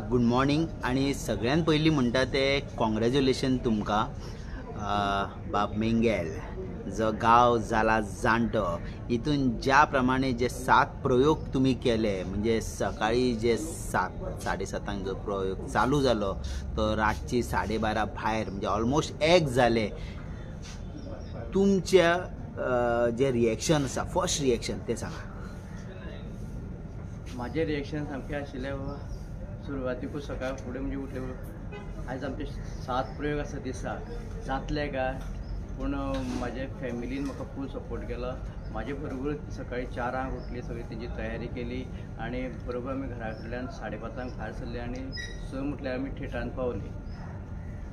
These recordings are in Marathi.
गुड मॉर्निंग आणि सगळ्यात पयलीं म्हणटा ते कॉंग्रॅच्युलेशन तुमकां बाब मेंगेल जो गांव जाला जाणटो हितून ज्या प्रमाणे जे 7 प्रयोग तुम्ही केले म्हणजे सकाळी जे 7:30 जो प्रयोग चालू जालो तो रातची 12:30 भायर म्हणजे ऑलमोस्ट 1 जाले. तुमच्या जे रिएक्शन आसा फर्स्ट रिएक्शन ते सांगा. माझे रिएक्शन सामकें आशिल्लें बाबा सुरवातीकूच सकाळ फुडें म्हणजे उठले आयज आमचे 7 प्रयोग आसा दिसा जातले काय पूण म्हाजे फॅमिलीन म्हाका फूल सपोर्ट केलो. म्हाजे बरोबर सकाळी 4 उठली सगळी तेजी तयारी केली आनी बरोबर आमी घरा कडल्यान 5:30 भायर सरले आनी 6 म्हटल्यार आमी थिएटरान पावली.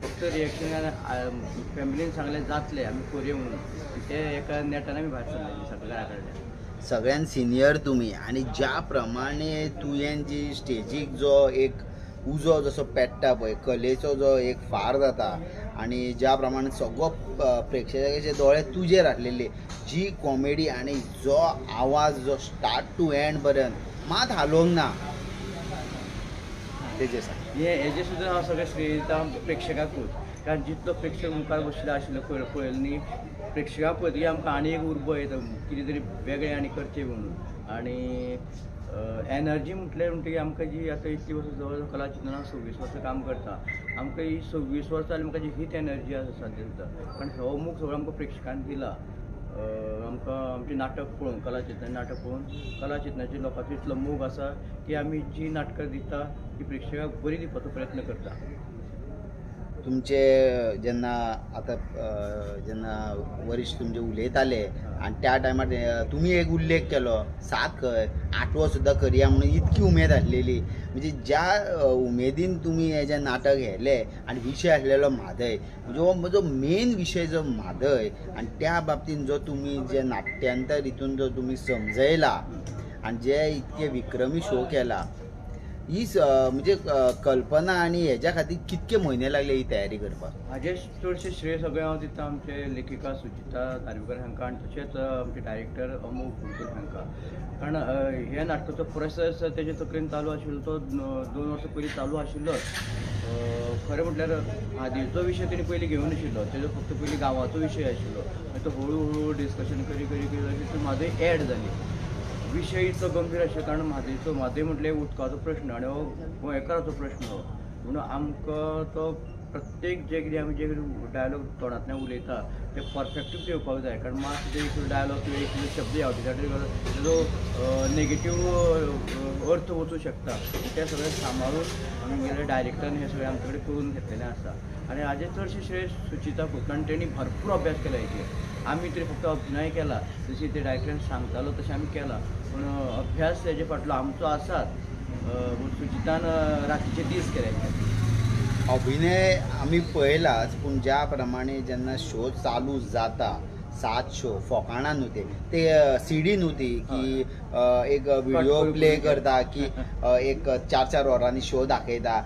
फक्त रिएक्शन फॅमिलीन सांगलें जातलें आमी करया म्हणून ते एका नेटान आमी भायर सरले सगळ्या घरा कडल्यान. सगळ्यात सिनियर तुम्ही आणि ज्या प्रमाणे तुवें जी स्टेजीक जो एक उजो जसो पेट्टा पळय कलेचो जो एक फार जाता आणि ज्या प्रमाणे सगळो प्रेक्षकाचे दोळे तुजेर आसलेले जी कॉमेडी आणि जो आवाज जो स्टार्ट टू एंड पर्यंत मात हालोवंक ना तेजे सांग. हेजे सुद्दां हांव सगळें श्रेय दिता प्रेक्षकाकूच कारण जितलो प्रेक्षक मुखार बशिल्लो आशिल्लो पळयलो न्ही प्रेक्षकां पळयतकीर आमकां आनी एक उर्बा येता कितें तरी वेगळें आनी करचें म्हणून. आनी एनर्जी म्हणटकीर आमकां जी आतां इतली वर्सां जवळ जवळ कला चित्रणांत 26 वर्सां काम करता आमकां ही 26 वर्सां जाली म्हाका जी हीच एनर्जी आसा दिता कारण हो मोग सगळो आमकां प्रेक्षकान दिला. आमकां आमचें नाटक पळोवन कला चित्रणाचें नाटक पळोवन कला चित्रणाच्या लोकांचो इतलो मोग आसा की आमी जी नाटकां दिता ती प्रेक्षकाक बरी दिवपाचो प्रयत्न करता. तुमचे जेन्ना आतां जेन्ना वरिश्ठ तुमचे उलयताले आनी त्या टायमार तुमी एक उल्लेख केलो 7 खंय 8वो सुद्दां करया म्हणून इतकी उमेद आसलेली म्हणजे ज्या उमेदीन तुमी हें जें नाटक व्हेलें आनी विशय आसलेलो म्हादय म्हणजे हो म्हजो मेन विशय जो म्हादय आनी त्या बाबतीन जो तुमी जे नाट्यांतर हितून जो तुमी समजयला आनी जे इतके विक्रमी शो केला ही म्हणजे कल्पना आणि ह्याच्या खातीर कितके म्हयने लागले ही तयारी करपाक. हाजें चडशें श्रेय सगळें हांव दिता आमचे लेखिका सुचिता धारवीकर हांकां आनी तशेंच आमचे डायरेक्टर अमोल कुलकर हांकां कारण ह्या नाटकाचो प्रोसेस तेजे तकलेन चालू आशिल्लो तो 2 वर्सां पयलीं चालू आशिल्लो. खरें म्हटल्यार हादीचो विशय तेणी पयलीं घेवन नाशिल्लो तेजो फक्त पयलीं गांवाचो विशय आशिल्लो मागीर तो हळू हळू डिस्कशन करी करी करी म्हादय एड जाली. विशय इतलो गंभीर आशिल्लो कारण म्हादय म्हटलें उदकाचो प्रश्न आनी हो गोंयकाराचो प्रश्न म्हणून आमकां तो प्रत्येक जे कितें आमी जे डायलॉग तोंडांतल्यान उलयता ते परफेक्टूच येवपाक जाय कारण मात एक डायलॉग किंवा एक शब्द आवडटा तेजो नेगेटीव अर्थ वचूंक शकता ते सगळें सांबाळून आमगेले डायरेक्टरान हें सगळें आमचे कडेन करून घेतलेलें आसा. आनी हाजें चडशें श्रेय सुचिताकूच कारण तेणी भरपूर अभ्यास केला हेचेर आमी तरी फक्त अभिनय केला जशी ते डायरेक्टरान सांगतालो तशें आमी केला पूण अभ्यास हेजे फाटलो आमचो आसात. सुचितान रातीचे दीस केले. अभिनय आमी पळयलाच पूण ज्या प्रमाणे जेन्ना शो चालू जाता 7 शो फोकाणा न्हू ते सीडी न्हू ती की एक व्हिडिओ प्ले करता की एक 4-4 वरांनी शो दाखयता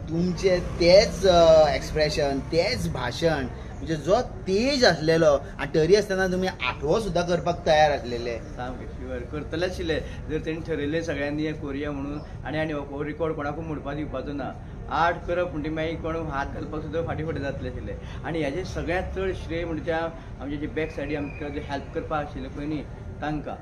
तुमचे तेच एक्सप्रेशन तेच भाशण म्हणजे जो तेज आसलेलो आनी तरी आसतना तुमी 8वो सुद्दां करपाक तयार आसलेले. सामकें शुअर करतले आशिल्ले जर तेणी ठरयलें सगळ्यांनी हें करुया म्हणून आनी हो रिकॉर्ड कोणाकूय म्हणपाक दिवपाचो ना 8 करप म्हणटी मागीर कोण हात घालपाक सुद्दां फाटीं फुडें जातलें आशिल्लें. आनी हेजें सगळ्यांत चड श्रेय म्हणजे त्या आमचे जे बॅक सायडीक आमकां जे हेल्प करपाक आशिल्ले पळय न्ही तांकां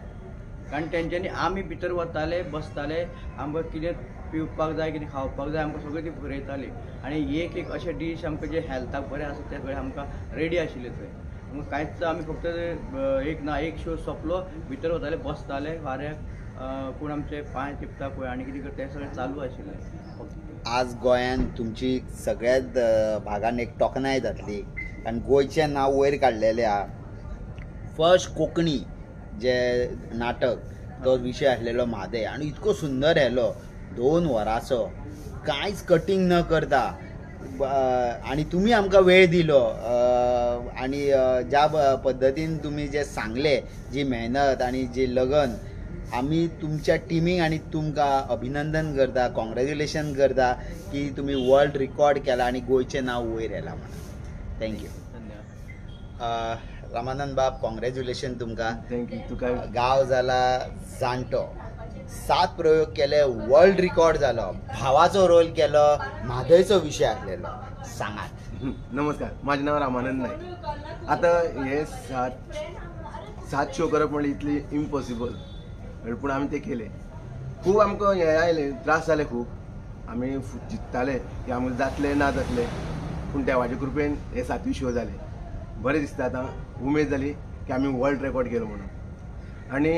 कारण तेंच्यांनी आमी भितर वताले बसताले आमकां कितें पिवपाक जाय कितें खावपाक जाय आमकां सगळें ती बरयताली आनी एक अशें डीश आमकां जे हेल्थाक बरें आसा ते सगळें आमकां रेडी आशिल्ले थंय. मग कांयच आमी फक्त एक शो सोंपलो भितर वताले बसताले वाऱ्याक कोण आमचे पांय तिपता पळय आनी कितें करता हें सगळें चालू आशिल्लें. आज गोंयांत तुमची सगळ्यात भागान एक तोखणाय जातली कारण गोंयचें नांव वयर काडलेलें आहा. फर्स्ट कोंकणी जे नाटक तो विशय आसलेलो म्हादय आनी इतको सुंदर येलो 2 वरांचो कांयच कटींग न करता आणि तुम्ही आमकां वेळ दिलो आणि ज्या पद्दतीन तुम्ही जे सांगले जी मेहनत आणि जे लगन आम्ही तुमच्या टिमीक आणि तुमकां अभिनंदन करता कॉंग्रॅच्युलेशन करता की तुम्ही वर्ल्ड रिकॉर्ड केला आणि गोंयचें नांव वयर येलां म्हणून. थँक्यू. रामानंद बाब कॉंग्रॅच्युलेशन तुमकां. थँक्यू. तुका गांव जाला जाणटो 7 प्रयोग केले, वर्ल्ड रिकॉर्ड जालो, भावाचो रोल केलो, म्हादयचो विशय आसलेलो. सांगात. नमस्कार, माझे नाव रामानंद नाईक. आता हे सात शो करप म्हणजे इतली इम्पॉसिबल, पूण आमी ते केले. खूब आमकां हे आयले, त्रास जाले खूब. आमी चिंत्ताले की आमकां जातले ना जातले, पूण देवाचे कृपेन हे 7वी शो जाले. बरें दिसता आतां, उमेद जाली की आमी वर्ल्ड रेकॉर्ड केलो म्हणून. आनी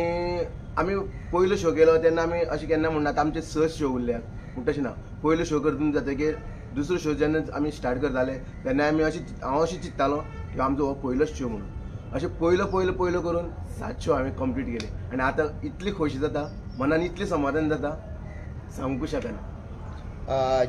आमी पयलो शो केलो तेन्ना आमी अशें केन्ना म्हणनात आमचे 6 शो उरल्यात, पूण तशें ना. पयलो शो करतून जातकीर दुसरो शो जेन्ना आमी स्टार्ट करताले तेन्ना हांव अशें चिंत्तालो की आमचो हो पयलोच शो म्हणून. अशें पयलो करून 7 शो हांवें कंप्लीट केले. आनी आतां इतली खोशी जाता, मनान इतलें समाधान जाता, सांगूंक शकना.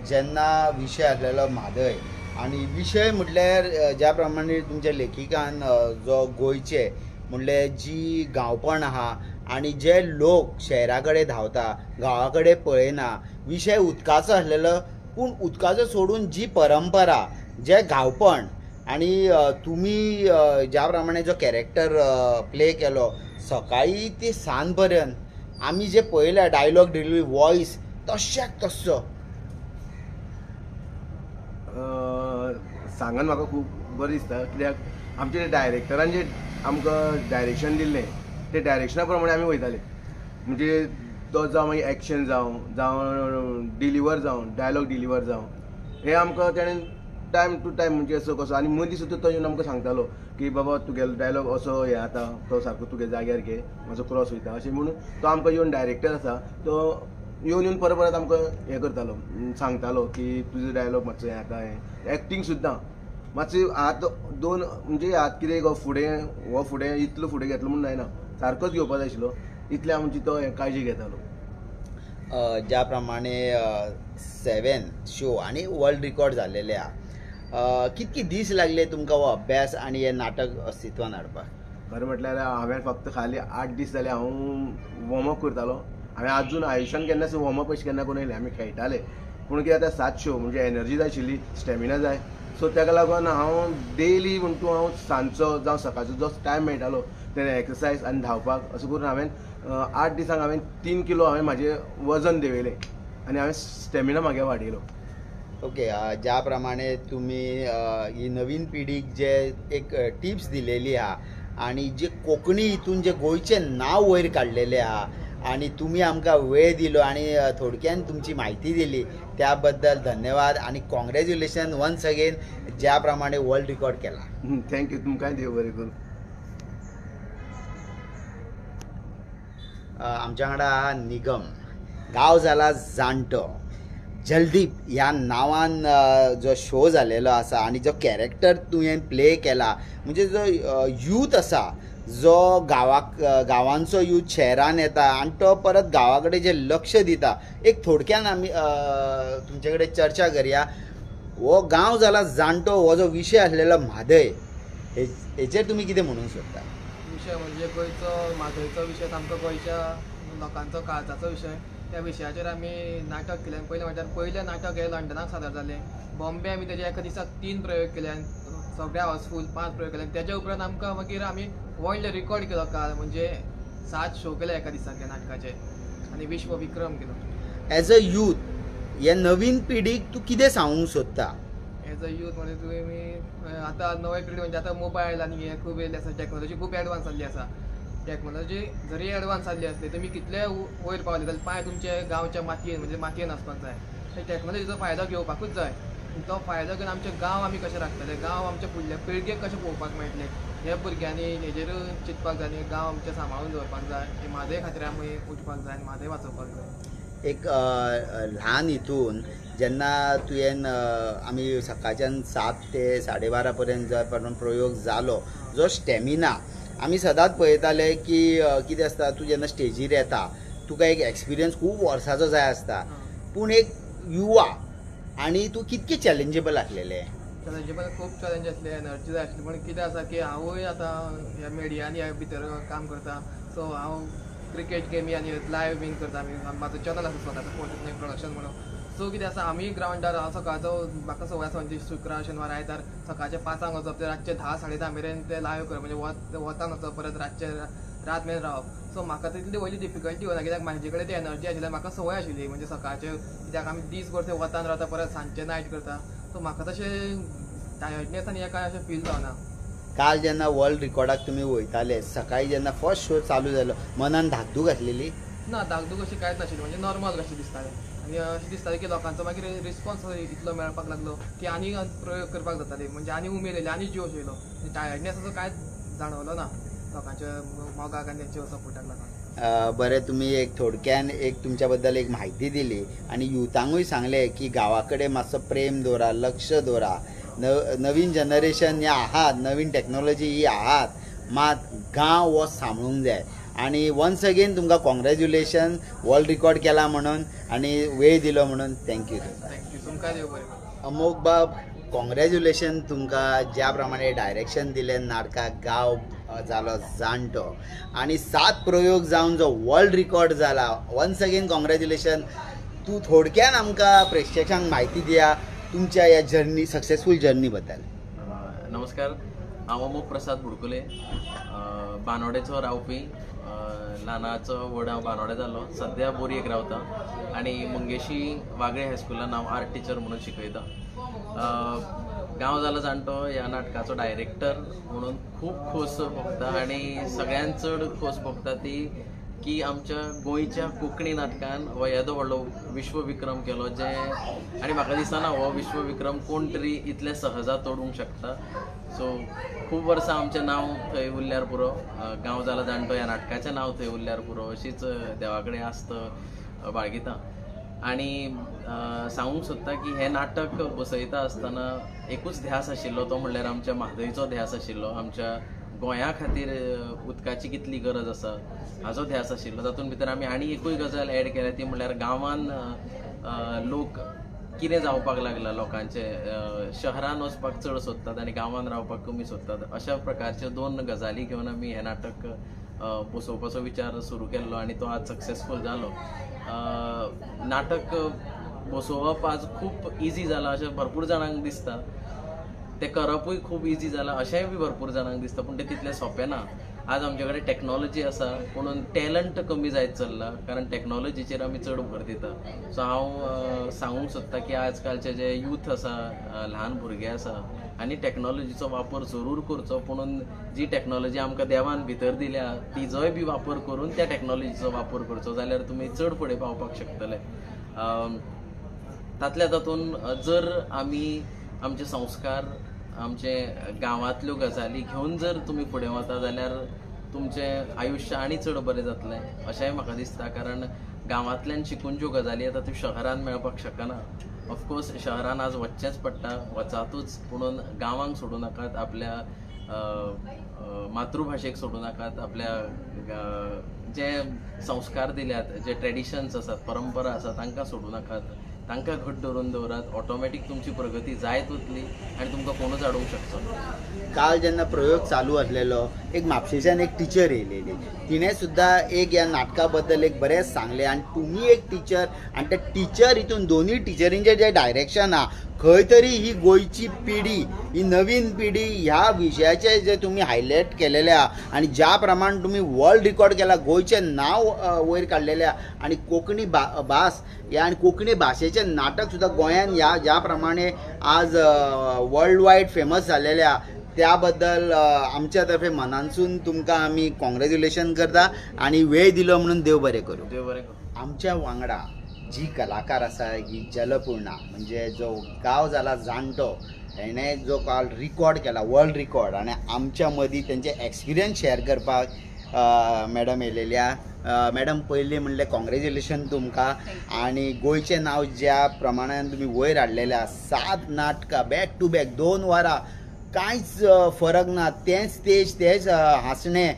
जेन्ना विशय आसलेलो म्हादय, आणि विशय म्हटल्यार ज्या प्रमाणे तुमच्या लेखिकान जो गोंयचे म्हणल्यार जी गांवपण आहा आणि जे लोक शहरा कडेन धांवता, गांवा कडेन पळयना. विशय उदकाचो आसलेलो, पूण उदकाचो सोडून जी परंपरा, जे गांवपण, आणि तुमी ज्या प्रमाणे जो कॅरेक्टर प्ले केलो सकाळी ते सांज पर्यंत आमी जे पळयल्या डायलॉग डिलिव्हरी वॉयस तश्याक तसो. सांगन म्हाका खूब बरें दिसता, कित्याक आमचे डायरेक्टरान जे आमकां डायरेक्शन दिल्लें ते डायरेक्शना प्रमाणे आमी वयताले. म्हणजे तो जावं मागीर एक्शन जावं डिलिव्हर जावं डायलॉग डिलिव्हर जावं, हे आमकां तेणें टायम टू टायम म्हणजे असो कसो. आनी मदीं सुद्दां तो येवन आमकां सांगतालो की बाबा तुगेलो डायलॉग असो हे आता तो सारको तुगे जाग्यार घे, म्हजो क्रॉस वयता अशें म्हणून. तो आमकां येवन डायरेक्टर आसा तो येवन परत आमकां हें करतालो, सांगतालो की तुजो डायलॉग मातसो हें आता हें. एक्टींग सुद्दां मातशी हात दोन म्हणजे हात कितें फुडें इतलो फुडें घेतलो म्हणून जायना, सारकोच घेवपा जाय आशिल्लो. इतले आमची तो काळजी घेतालो. ज्या प्रमाणे 7 शो आणि वर्ल्ड रिकॉर्ड जाल्लेले आहा, कितके दीस लागले तुमकां हो अभ्यास आणि हे नाटक अस्तित्वान हाडपाक? खरें म्हटल्यार हांवें फक्त खाली 8 दीस जाले हांव वॉर्मअप करतालो. हांवें आजून आयुश्यान केन्ना वॉर्मअप अशें केन्ना करूं येयलें. आमी खेळटाले, पूण कितें आतां 7 शो म्हणजे एनर्जी जाय आशिल्ली, स्टॅमिना जाय. सो ताका लागून हांव डेली म्हणून हांव सांजचो जावं सकाळचो जो टायम मेळटालो तेन्ना एक्सरसायज आनी धांवपाक असो करून हांवें 8 दिसांक हांवें 3 किलो हांवें म्हाजें वजन देंवयलें आनी हांवें स्टॅमिना म्हागे वाडयलो. ओके. ज्या प्रमाणे तुम्ही ही नवीन पिढीक जे एक टिप्स दिलेली आहा आणि जे कोंकणी हितून जे गोंयचें नांव वयर काडलेलें आहा, आणि तुम्ही आमकां वेळ दिलो आणि थोडक्यान तुमची माहिती दिली त्याबद्दल धन्यवाद आणि कॉंग्रॅच्युलेशन वन्स अगेन. ज्या प्रमाणे वर्ल्ड रिकॉर्ड केला. थँक्यू. तुमकांय देव बरें करूं. आमच्या वांगडा आहा निगम. गांव जाला जाणटो. जलदीप ह्या नांवान जो शो जालेलो आसा आणि जो कॅरेक्टर तुवें प्ले केला, म्हणजे जो यूथ आसा जो गांवांचो यूथ शहरान येता आणि तो परत गांवा कडेन जे लक्ष दिता, एक थोडक्यान आमी तुमचे कडेन चर्चा करया. हो गांव जाला जाणटो हो जो विशय आसलेलो म्हादय, हेचेर तुमी कितें म्हणूंक सोदता? विशय म्हणजे गोंयचो म्हादयचो विशय सामको गोंयच्या लोकांचो काळजाचो विशय. त्या विशयाचेर आमी नाटक केलें. पयलें म्हणल्यार पयलें नाटक हें लंडनाक सादर जालें. बॉम्बे आमी तेजे एका दिसाक 3 प्रयोग केले आनी सगळ्या हावसफूल 5 प्रयोग केले. तेच्या उपरांत आमकां मागीर आमी वर्ल्ड रिकॉर्ड केलो काल, म्हणजे 7 शो केले एका दिसाक ह्या नाटकाचे आनी विश्व विक्रम केलो. एज अ यूथ हे नवीन पिढीक तूं कितें सांगूंक सोदता? एज अ यूथ म्हणजे तुमी आतां नवे पिढी म्हणजे आतां मोबायल आनी हे खूब येयल्ले आसा, टॅक्नॉलॉजी खूब एडवान्स जाल्ली आसा. टॅक्नॉलॉजी जरी एडवान्स जाल्ली आसली तुमी कितले वयर पावले जाल्यार पांय तुमचे गांवच्या मातयेन म्हणजे मातयेन आसपाक जाय. ते टॅक्नॉलॉजीचो फायदो घेवपाकूच जाय. तो फायदो घेवन आमचे गांव आमी कशे राखतले, गांव आमच्या फुडल्या पिळगेक कशे पळोवपाक मेळटले, हे भुरग्यांनी हेजेर चिंतपाक जाय आनी गांव आमचे सांबाळून दवरपाक जाय. हे म्हादय खातीर आमी उठपाक जाय आनी म्हादय वाचोवपाक जाय. एक ल्हान हितून जेन्ना तुवें आमी सकाळच्यान 7 ते 12:30 पर्यंत जो प्रयोग जालो, जो स्टॅमिना आमी सदांच पळयताले की कितें आसता, तूं जेन्ना स्टेजीर येता तुका एक एक्सपिरियन्स खूब वर्साचो जाय आसता, पूण एक युवा आनी तूं कितके चॅलेंजेबल आसलेले? चॅलेंजेबल खूब चॅलेंज आसले, एनर्जी जाय आसली. पण कितें आसा की हांवूय आतां ह्या मिडियांनी ह्या भितर काम करता. सो हांव क्रिकेट गेमी आनी लायव्ह बीन करता. म्हाजो चॅनल आसा स्वताचो स्पोर्ट्स प्रोडक्शन म्हणून. सो कितें आसा आमी ग्रावंडार हांव सकाळचो म्हाका संवय आसा म्हणजे शुक्रार शेनवार आयतार सकाळचे 5 वचप ते रातचे 10 10:30 मेरेन ते लायव्ह करप, म्हणजे वतान वचप परत रातचे रात मेरेन रावप. सो म्हाका तितली व्हडली डिफिकल्टी वना, कित्याक म्हाजे कडेन ती एनर्जी आशिल्ली, म्हाका संवय आशिल्ली म्हणजे सकाळचे, कित्याक आमी दीसभर थंय वतान रावता, परत सांजचे नायट करता. सो म्हाका तशें टायर्डनेस आनी हें काय अशें फील जावना. काल जेन्ना वर्ल्ड रिकॉर्डाक तुम्ही वयताले, सकाळी जेन्ना फर्स्ट शो चालू जालो, मनान धाकधूक आसलेली? ना, धाकधूक अशी कांयच नाशिल्ली, म्हणजे नॉर्मल कशें दिसतालें. आनी अशें दिसतालें की लोकांचो मागीर रिस्पॉन्स इतलो मेळपाक लागलो की आनी प्रयोग करपाक जाताले, म्हणजे आनी उमेद येयली, आनी जोश येयलो. टायर्डनेस असो कांयच जाणवलो ना लोकांच्या मोगाक आनी तेंच्या सपोर्टाक लागून. बरें, तुम्ही एक थोडक्यान एक तुमच्या बद्दल एक म्हायती दिली आणि युथांकूय सांगले की गावाकडे मातसो प्रेम दवरा, लक्ष दवरा. नवीन जनरेशन हे आहात, नवीन टेक्नॉलॉजी ही आहात, मात गांव हो सांबाळूंक जाय. आणि वन्स अगेन तुमकां कॉंग्रॅच्युलेशन, वर्ल्ड रिकॉर्ड केला म्हणून आणि वेळ दिलो म्हणून. थँक्यू. थँक्यू. तुमकां देव बरें करूं. अमोक बाब, कॉंग्रॅच्युलेशन तुमकां, ज्या प्रमाणे डायरेक्शन दिलें नाटकाक. गांव जालो जाणटो आणि 7 प्रयोग जावन जो वर्ल्ड रिकॉर्ड जाला, वन्स अगेन कॉंग्रॅच्युलेशन. तूं थोडक्यान आमकां प्रेक्षकांक म्हायती दिया तुमच्या ह्या जर्नी, सक्सेसफूल जर्नी बद्दल. नमस्कार, हांव अमोक प्रसाद बुडकुले, बानोडेचो रावपी. ल्हानाचो व्हड हांव बानोडे जालो, सद्या बोरयेक रावता आनी मंगेशी वागळे हायस्कुलान हांव आर्ट टिचर म्हणून शिकयता. गांव जालो जाणटो ह्या नाटकाचो डायरेक्टर म्हणून खूब खोस भोगता आनी सगळ्यांत चड खोस भोगता ती की आमच्या गोंयच्या कोंकणी नाटकान हो येदो व्हडलो विश्वविक्रम केलो, जे आनी म्हाका दिसना हो विश्वविक्रम कोण तरी इतले सहजा तोडूंक शकता. सो खूब वर्सां आमचें नांव थंय उरल्यार पुरो, गांव जाला जाणटो ह्या नाटकाचें नांव थंय उरल्यार पुरो, अशीच देवा कडेन आस्त बाळगिता. आनी सांगूंक सोदता की हें नाटक बसयता आसतना एकूच ध्यास आशिल्लो, तो म्हणल्यार आमच्या म्हादयचो ध्यास आशिल्लो. आमच्या गोंया खातीर उदकाची कितली गरज आसा हाचो ध्यास आशिल्लो. तातूंत भितर आमी आनी एकूय गजाल एड केल्या, ती म्हणल्यार गांवान लोक कितें जावपाक लागला लोकांचे, शहरान वचपाक चड सोदतात आनी गांवान रावपाक कमी सोदतात. अशा प्रकारच्यो 2 गजाली घेवन आमी हें नाटक बसोवपाचो विचार सुरू केल्लो आनी तो आज सक्सेसफूल जालो. नाटक बसोवप आज खूब इजी जालां अशें भरपूर जाणांक दिसता, ते करपूय खूब इजी जालां अशेंय बी भरपूर जाणांक दिसता, पूण तें तितलें सोंपें ना. आज आमचे कडेन टॅक्नॉलॉजी आसा, पूण टॅलंट कमी जायत चल्ला, कारण टॅक्नॉलॉजीचेर आमी चड भर दिता. सो हांव सांगूंक सोदता की आजकालचे जे यूथ आसा, ल्हान भुरगे आसा, आनी टॅक्नॉलॉजीचो वापर जरूर करचो, पूण जी टॅक्नॉलॉजी आमकां देवान भितर दिल्या तिजोय बी वापर करून त्या टॅक्नॉलॉजीचो वापर करचो, जाल्यार तुमी चड फुडें पावपाक शकतले. तातल्या तातूंत जर आमी आमचे संस्कार, आमचे गांवांतल्यो गजाली घेवन जर तुमी फुडें वता जाल्यार तुमचें आयुश्य आनी चड बरें जातलें अशेंय म्हाका दिसता. कारण गांवांतल्यान शिकून ज्यो गजाली येता त्यो शहरान मेळपाक शकना. ऑफकोर्स शहरान आज वचचेंच पडटा, वचातूच, पूण गांवांक सोडूं नाकात, आपल्या मातृभाशेक सोडूं नाकात, आपल्या जे संस्कार दिल्यात, जे ट्रेडिशन्स आसात, परंपरा आसात, तांकां सोडूं नाकात, तांकां घट धरून दवरात. ऑटोमॅटीक तुमची प्रगती जायत वतली आनी तुमकां कोणूच आडोवंक शकचो ना. काल जेन्ना प्रयोग चालू आसलेलो, एक म्हापशेच्यान एक टिचर येयलेली, तिणें सुद्दां एक ह्या नाटका बद्दल एक बरेंच सांगलें. आनी तुमी एक टिचर, आनी त्या टिचर हितून दोनूय टिचरींचें जें डायरेक्शन आहा, खंय तरी ही गोंयची पिढी, ही नवीन पिढी ह्या विशयाचे जे तुमी हायलायट केलेले आहा आनी ज्या प्रमाण तुमी वर्ल्ड रिकॉर्ड केला, गोंयचें नांव वयर काडलेलें आहा, आनी कोंकणी भास ह्या आनी कोंकणी भाशेचें नाटक सुद्दां गोंयान ह्या ज्या प्रमाणे आज वर्ल्ड वायड फेमस जाल्लेलें आहा, त्या बद्दल आमच्या तर्फे मनानसून तुमकां आमी कॉंग्रॅच्युलेशन करता आनी वेळ दिलो म्हणून देव बरें करूं. देव बरें करूं. आमच्या वांगडा जी कलाकार आसा, ही जलपूर्णा, म्हणजे जो गांव जाला जाणटो, हेणें जो काल रिकॉर्ड केला, वर्ल्ड रिकॉर्ड, आनी आमच्या मदीं तेंचे एक्सपिरियन्स शेअर करपाक मॅडम येयलेल्या. मॅडम, पयलीं म्हणलें कॉंग्रॅच्युलेशन तुमकां, आनी गोंयचें नांव ज्या प्रमाणान तुमी वयर हाडलेलें आहा, 7 नाटकां बॅक टू बॅक 2 वरां, कांयच फरक ना, तेंच स्टेज, तेंच हांसणें.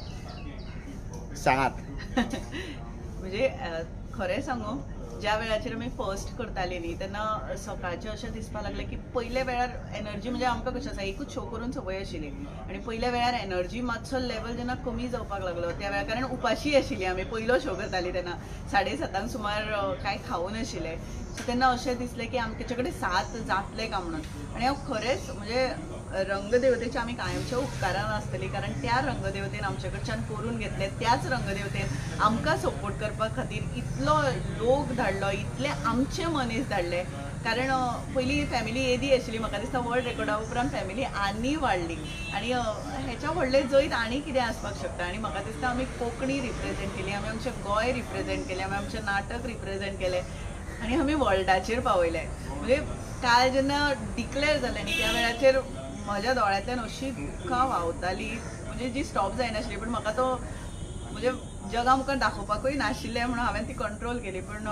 सांगात. म्हणजे खरें सांगू, ज्या वेळाचेर आमी फर्स्ट करताली न्ही, तेन्ना सकाळचें अशें दिसपाक लागलें की पयले वेळार एनर्जी, म्हणजे आमकां कशें आसा, एकूच शो करून संवय आशिल्ली, आनी पयल्या वेळार एनर्जी मातसो लेवल जेन्ना कमी जावपाक लागलो त्या वेळार, कारण उपाशी आशिल्ली आमी, पयलो शो करताली तेन्ना 7:30 सुमार कांय खावून आशिल्लें. सो तेन्ना अशें दिसलें की आमचे कडेन 7 जातलें काय म्हणून. आनी हांव खरेंच म्हणजे रंगदेवतेच्या आम्ही कायमच्या उपकारान आसतली, कारण त्या रंगदेवतेन आमचे कडच्यान करून घेतले. त्याच रंगदेवतेन आमकां सपोर्ट करपा खातीर इतलो लोक धाडलो, इतले आमचे मनीस धाडले. कारण पयलीं फॅमिली येदी आशिल्ली, म्हाका दिसता वर्ल्ड रेकॉर्डा उपरांत फॅमिली आनी वाडली आनी हेच्या व्हडले जैत आनी कितें आसपाक शकता. आनी म्हाका दिसता आमी कोंकणी रिप्रेझेंट केली, आमी आमचें गोंय रिप्रेझेंट केलें, आमी आमचें नाटक रिप्रेझेंट केलें आनी आमी वर्ल्डाचेर पावयले. म्हणजे काल जेन्ना डिक्लेअर जालें न्ही त्या वेळाचेर म्हज्या दोळ्यांतल्यान अशी दुख्खां व्हांवताली, म्हणजे जी स्टॉप जायनाशिल्ली. पूण म्हाका तो म्हणजे जगा मुखार दाखोवपाकूय नाशिल्लें म्हणून हांवें ती कंट्रोल केली. पूण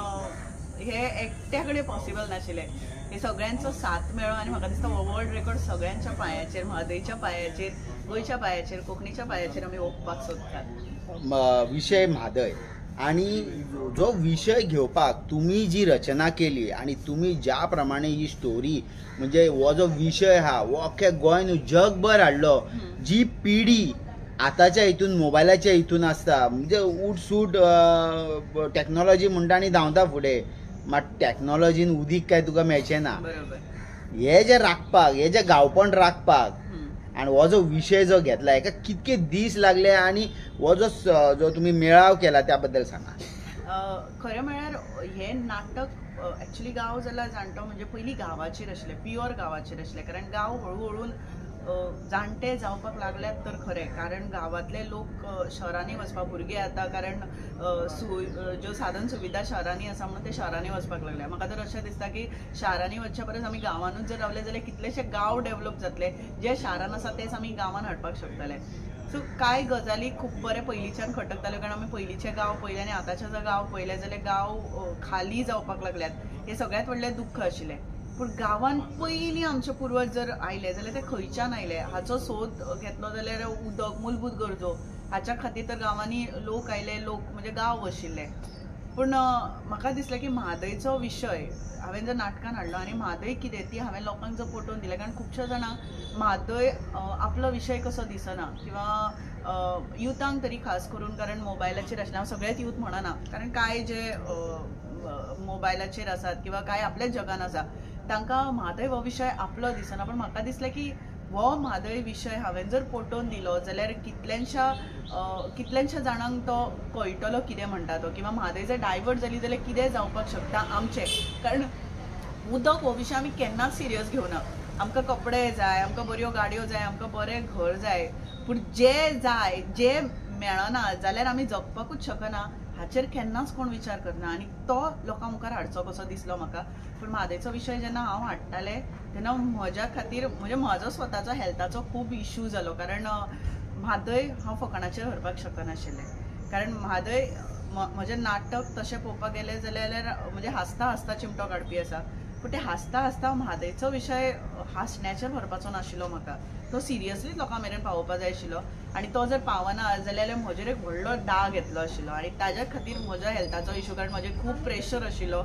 हे एकट्या कडेन पॉसिबल नाशिल्लें. हे सगळ्यांचो साथ मेळ्ळो आनी म्हाका दिसता वर्ल्ड रेकॉर्ड सगळ्यांच्या पांयाचेर, म्हादयच्या पांयाचेर, गोंयच्या पांयाचेर, कोंकणीच्या पांयाचेर आमी ओंपपाक सोदतात. विशय म्हादय आणि जो विषय घेवपाक तुम्ही जी रचना केली आणि तुम्ही ज्या प्रमाणे ही स्टोरी म्हणजे हो जो विषय हा हो अख्ख्या गोंय न्हू जगभर हाडलो. जी पिढी आताच्या हितून मोबायलाच्या हितून आसता म्हणजे उठसूट टॅक्नॉलॉजी म्हणटा आनी धांवता फुडें, मात टॅक्नॉलॉजीन उदीक काय तुका मेळचें ना. हे जे राखपाक, हे जे गांवपण राखपाक आणि हो जो विषय जो घेतला हेका कितके दीस लागले आणि हो जो तुम्ही मेळाव केला त्याबद्दल सांगा. खरें म्हळ्यार हे नाटक एक्चुली गांव जाल्यार जाणटो म्हणजे पयलीं गांवाचेर आशिल्ले, प्युअर गांवाचेर आशिल्ले. कारण गांव हळू हळू जाणटे जावपाक लागल्यात तर खरें, कारण गांवांतले लोक शहरांनी वचपाक, भुरगे आता कारण ज्यो साधन सुविधा शहरांनी आसा म्हणून ते शहरांनी वचपाक लागले. म्हाका तर अशें दिसता की शारांनी वचचे परस आमी गांवांनूच जर रावले जाल्यार कितलेशे गांव डेव्हलप जातले, जे शारान आसा तेच आमी गांवांत हाडपाक शकतले. सो कांय गजाली खूब बरे पयलींच्यान खटकताल्यो, कारण आमी पयलींचे गांव पयले आनी आतांचे जर गांव पयले जाल्यार गांव खाली जावपाक लागल्यात. हे सगळ्यांत व्हडलें दुख्ख आशिल्लें. पूण गांवांत पयलीं आमचे पुर्वज जर आयले जाल्यार ते खंयच्यान आयले हाचो सोद घेतलो जाल्यार उदक, मूलभूत गरजो हाच्या खातीर तर गांवांनी लोक आयले, लोक म्हणजे गांव वशिल्ले. पूण म्हाका दिसलें की म्हादयचो विशय हांवें जर नाटकान हाडलो आनी म्हादय कितें ती हांवें लोकांक जर पटोवन दिलें, कारण खुबश्या जाणांक म्हादय आपलो विशय कसो दिसना किंवा युथांक तरी खास करून, कारण मोबायलाचेर आशिल्ले. हांव सगळेच युथ म्हणना, कारण कांय जे मोबायलाचेर आसात किंवा कांय आपल्याच जगान आसा तांकां म्हादय हो विशय आपलो दिसना. पण म्हाका दिसलें की हो म्हादय विशय हांवें जर पटोवन दिलो जाल्यार कितल्याशा जाणांक तो कळटलो कितें म्हणटा तो, किंवा म्हादय जर डायवर्ट जाली जाल्यार कितें जावपाक शकता आमचें. कारण उदक हो विशय आमी केन्नाच सिरियस घेवना. आमकां कपडे जाय, आमकां बऱ्यो गाडयो जाय, आमकां बरें घर जाय, पूण जे जाय जे मेळना जाल्यार आमी जगपाकूच शकना हाचेर केन्नाच कोण विचार करना. आनी तो लोकां मुखार हाडचो कसो दिसलो म्हाका. पूण म्हादयचो विशय जेन्ना हांव हाडटालें तेन्ना म्हज्या खातीर म्हणजे म्हजो स्वताचो हेल्थाचो खूब इश्यू जालो. कारण म्हादय हांव फकाणाचेर व्हरपाक शकनाशिल्लें. कारण म्हादय म्हजें नाटक तशें पळोवपाक गेलें जाल्यार म्हणजे हांसता हांसता चिमटो काडपी आसा, पूण ते हांसता हांसता म्हादयचो विशय हांसण्याचेर व्हरपाचो नाशिल्लो म्हाका. तो सिरियसलीच लोकां मेरेन पावोवपाक जाय आशिल्लो आनी तो जर पावना जाल्यार म्हजेर एक व्हडलो दाग येतलो आशिल्लो. आनी ताज्या खातीर म्हज्या हेल्थाचो इश्यू, कारण म्हजें खूब प्रेशर आशिल्लो.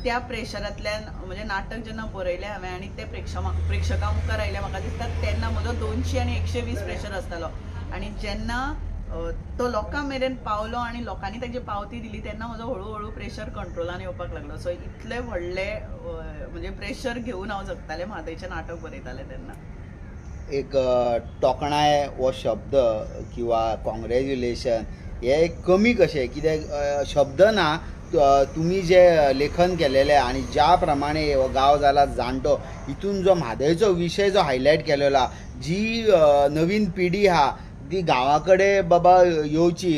त्या प्रेशरांतल्यान म्हणजे नाटक जेन्ना बरयलें हांवें आनी ते प्रेक्षकां मुखार आयलें म्हाका दिसता तेन्ना म्हजो 200 आनी 120 प्रेशर आसतालो. आनी जेन्ना तो लोकां मेरेन पावलो आनी लोकांनी ताची पावती दिली तेन्ना म्हजो हळू प्रेशर कंट्रोलान येवपाक लागलो. सो इतले व्हडले म्हणजे प्रेशर घेवन हांव जगतालें म्हादयचें नाटक बरयतालें तेन्ना. एक तोखणाय हो शब्द किंवा कॉंग्रॅच्युलेशन हे कमी कशें, कित्याक शब्द ना. तुम्ही जे लेखन केलेलें आनी ज्या प्रमाणे हो गांव जाला जाणटो हितून जो म्हादयचो विशय जो हायलायट केलेलो, जी नवीन पिढी हा ती गांवा कडेन बाबा येवची,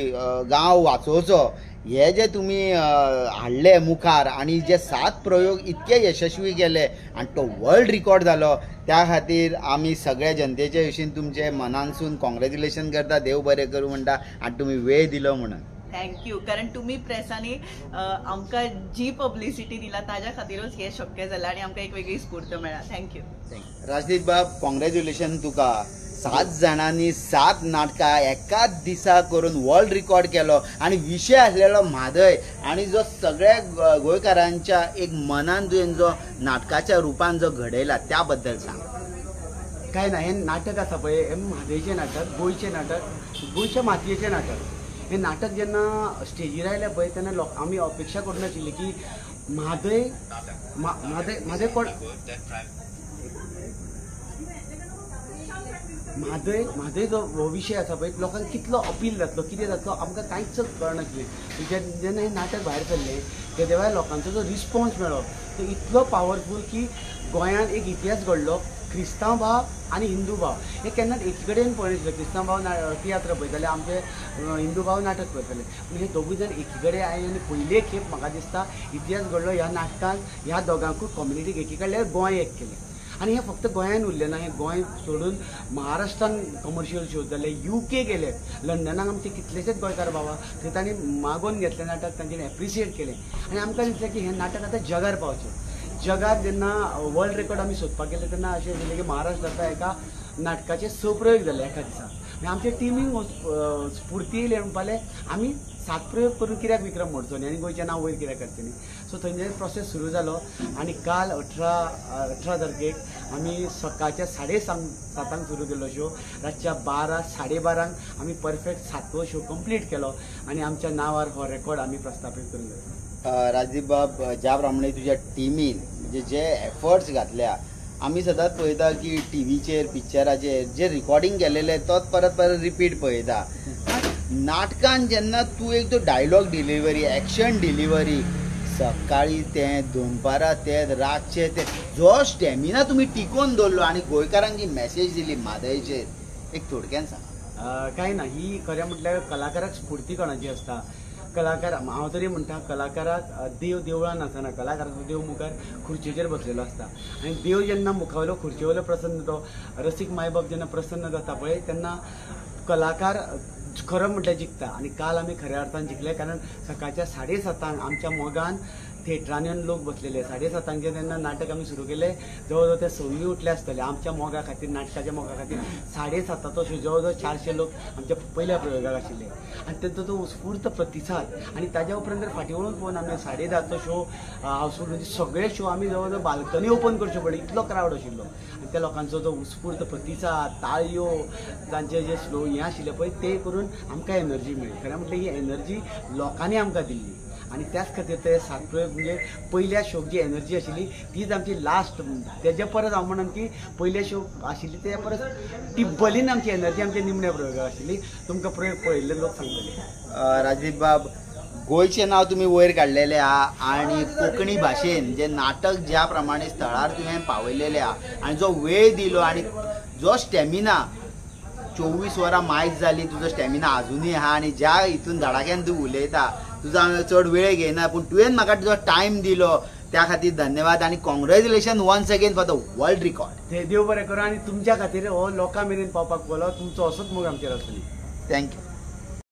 गांव वाचोवचो, हे जे तुम्ही हाडले मुखार आनी जे 7 प्रयोग इतके यशस्वी केले आनी तो वर्ल्ड रिकॉर्ड जालो, त्या खातीर आमी सगळ्या जनतेचे विशीं तुमचे मनानसून कॉंग्रॅच्युलेशन करता, देव बरें करूं म्हणटा आनी तुमी वेळ दिलो म्हणून. थँक्यू. कारण तुम्ही प्रेसांनी आमकां जी पब्लिसिटी दिला ताज्या खातीरूच हें शक्य जालां आनी आमकां एक वेगळी स्फूर्त मेळ्ळा. थँक्यू. राजदीप बाब, कॉंग्रॅच्युलेशन तुका. 7 जाणांनी 7 नाटकां एकाच दिसा करून वर्ल्ड रिकॉर्ड केलो आनी विशय आसलेलो म्हादय, आनी जो सगळ्या गोंयकारांच्या एक मनान तुवें जो नाटकाच्या रुपान जो घडयला त्या बद्दल सांग. काय ना, हें नाटक आसा पळय हें म्हादयचें नाटक, गोंयचें नाटक, गोंयच्या मातयेचें नाटक. हें नाटक जेन्ना स्टेजीर आयलें पळय तेन्ना आमी अपेक्षा करूनाशिल्ली की म्हादय कोण म्हादय जो विशय आसा पळय लोकांक कितलो अपील जातलो कितें जातलो आमकां कांयच कळनाशिल्लें. जेन्ना हें नाटक भायर सरलें तेद्या वेळार लोकांचो जो रिस्पॉन्स मेळ्ळो तो इतलो पावरफूल की गोंयांत एक इतिहास घडलो. क्रिस्तांव भाव आनी हिंदू भाव हे केन्नाच एकी कडेन पळयनाशिल्ले. क्रिस्तांव भाव तियात्र पळयताले, आमचे हिंदू भाव नाटक पळयताले. पूण हे दोगूय जाण एकी कडेन आयले आनी पयले खेप म्हाका दिसता इतिहास घडलो ह्या नाटकान. ह्या दोगांकूय कम्युनिटीक एकी कडल्यार गोंय एक केलें. आनी हें फक्त गोंयांत उरलें ना, हें गोंय सोडून महाराष्ट्रान कमर्शियल शोज जाले, UK गेले, लंडनाक आमचे कितलेशेच गोंयकार भावा थंय तांणी मागोवन घेतलें नाटक, तांच्यांनी एप्रिशिएट केलें. आनी आमकां दिसलें की हें नाटक आतां जगार पावचें. जगात जेन्ना वर्ल्ड रेकॉर्ड आमी सोदपाक गेले तेन्ना अशें दिलें की महाराष्ट्राच्या एका नाटकाचे 6 प्रयोग जाले एका दिसा. आनी आमचे टिमीक स्फूर्ती येयली म्हणपाले आमी 7 प्रयोग करून कित्याक विक्रम मोडचो न्ही आनी गोंयचें नांव वयर कित्याक करचें न्ही. सो थंयचे प्रोसेस सुरू जालो आनी काल 18 तारखेक आमी सकाळच्या 7:30 सुरू केल्लो शो. रातच्या 12:30 आमी परफेक्ट 7वो शो कंप्लीट केलो आनी आमच्या नांवार हो रेकॉर्ड आमी प्रस्थापीत करून घेतलो. राजदीप बाब, ज्या प्रमाणे तुज्या टिमीन म्हणजे जे एफर्ट्स घातल्या, आमी सदांच पळयता की टीव्हीचेर पिक्चराचेर जे रिकॉर्डिंग केलेले तोच परत रिपीट पळयता. नाटकान जेन्ना तूं एक तो डायलॉग डिलिव्हरी, एक्शन डिलिव्हरी, सकाळी तें दनपारां तें रातचें तें जो स्टॅमिना तुमी टिकोवन दवरलो आनी गोंयकारांक जी मॅसेज दिली म्हादयचेर, एक थोडक्यान सांग. कांय ना, ही खरें म्हटल्यार कलाकाराक स्फूर्ती कोणाची आसता. कलाकार हांव तरी म्हणटा कलाकाराक देव देवळान आसना, कलाकाराचो देव मुखार खुर्चेचेर बसलेलो आसता. आनी देव जेन्ना मुखावयलो खुर्चे वयलो प्रसन्न तो रसीक मायबाप जेन्ना प्रसन्न जाता पळय तेन्ना कलाकार खरो म्हटल्यार जिखता. आनी काल आमी खऱ्या अर्थान जिखले, कारण सकाळच्या 7:30 आमच्या मोगान थिएटरांनी लोक बसलेले. 7:30 तेन्ना नाटक आमी सुरू केलें, जवळ ते 6 उठले आसतले. आमच्या मोगा खातीर, नाटकाच्या मोगा खातीर 7:30 शो जवळ 400 लोक आमच्या पयल्या प्रयोगाक आशिल्ले. आनी तेंचो तो उत्स्फूर्त प्रतिसाद आनी ताज्या उपरांत जर फाटीं वळून पळोवन आमी 10:30 शो हावसफूल म्हणजे सगळे शो आमी जवळ जवळ बाल्कनी ओपन करच्यो पडले, इतलो क्रावड आशिल्लो. आनी त्या लोकांचो जो उत्स्फूर्त प्रतिसाद, ताळयो, तांचे जे स्लो हें आशिल्लें पळय ते करून आमकां एनर्जी मेळ्ळी. खरें म्हटल्यार ही एनर्जी लोकांनी आमकां दिल्ली. आनी त्याच खातीर ते 7 प्रयोग म्हणजे पयल्या शोक जी एनर्जी आशिल्ली तीच आमची लास्ट. तेजे परस हांव म्हणन की पयल्या शो आशिल्ली तेज्या परस टिब्बलीन आमची एनर्जी आमच्या निमण्या प्रयोगाक आशिल्ली. तुमकां प्रयोग पळयल्ले लोक सांगतले. राजदीप बाब, गोंयचें नांव तुमी वयर काडलेलें आहा आनी कोंकणी भाशेन जें नाटक ज्या प्रमाणे स्थळार तुवें पावयलेलें आहा आनी जो वेळ दिलो आनी जो स्टॅमिना 24 वरां मायज जाली, तुजो स्टॅमिना आजुनूय आहा आनी ज्या हितून धडाक्यान तूं उलयता, तुजो हांव चड वेळ घेयना पूण तुवें म्हाका तुजो टायम दिलो त्या खातीर धन्यवाद आनी congratulation once again for the world record. देव बरें करूं आनी तुमच्या खातीर हो लोकां मेरेन पावपाक पावलो. तुमचो असोच मोग आमचेर आसतली. थँक्यू.